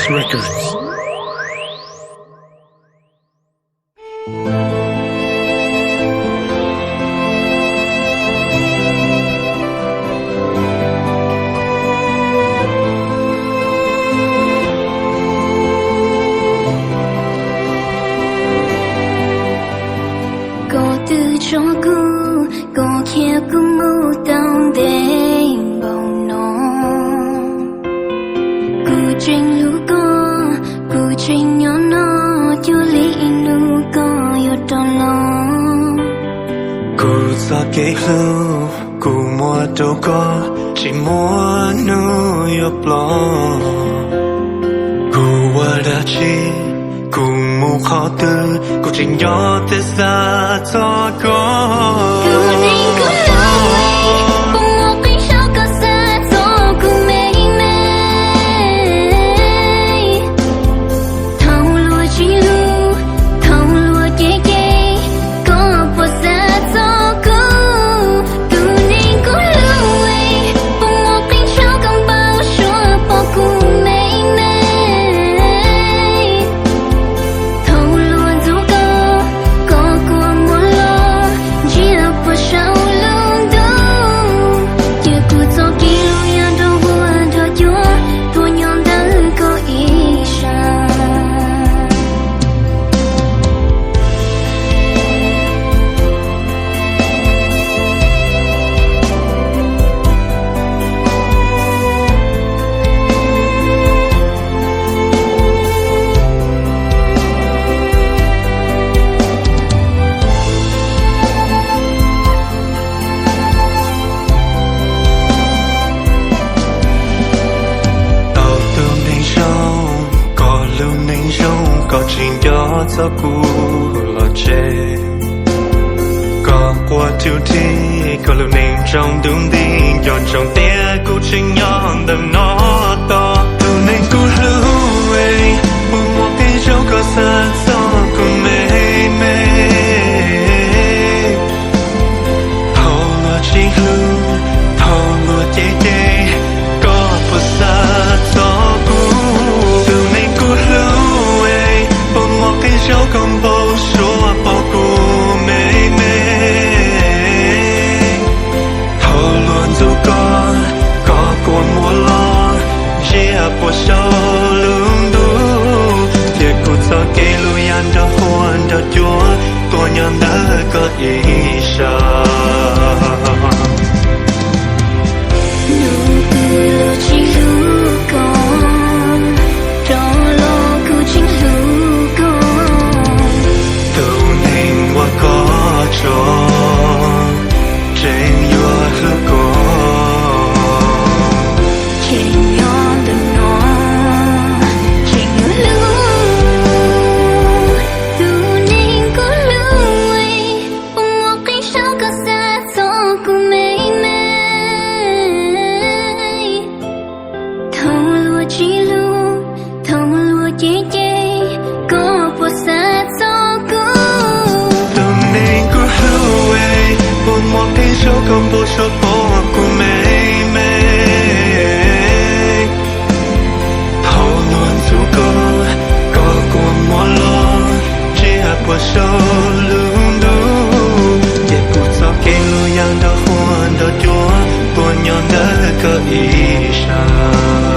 Records. Có từ cho cô, có kia cô mưu tao đến bóng nó. Cô tranh lũ cô tranh nhỏ nó, cho lý nụ có yêu tròn lo. Cô ra cái lưu, cô mua đâu có, chỉ mua nụ yêu lo. Cô qua đã chi. Cô mù khó tư, cô chỉ nhỏ thế xa cho có. Cô nên cô lối, bông ngọc cánh sao có xa cho cô mê mê. Thâu lùa chỉ lưu, thâu lùa chê chê, có bỏ xa cho cô. Cô nên cô lối, bông ngọc cánh sao không bao xóa bỏ cô mê mê. Có chuyện đó cho cô là chê. Có qua thiếu thi, có lưu nên trong đúng đi, dọn trong tia cô chính nhọn đầm nó to. Lưu nên cô lưu ấy, buồn một cái dấu có xa gió cô mê mê. Thâu lùa chỉ lưu, thâu lùa chê chê, có bỏ xa gió cô. Lưu nên cô lưu ấy, buồn một cái dấu không bao xóa bỏ cô mê mê. Thâu luôn dù có cuốn mùa lo, chia bỏ sâu lung đu. Thiệt cô cho kê lưu yan đã hoan đã chúa, tôi nhằm đã có ý sao. Không vô số bỏ cô mê mê. Thâu luôn dù có cuốn mùa lo, chia bỏ sâu lung đu. Để cô cho kê lưu yang đã hoan đã chúa, tôi nhọn đã có ý sao.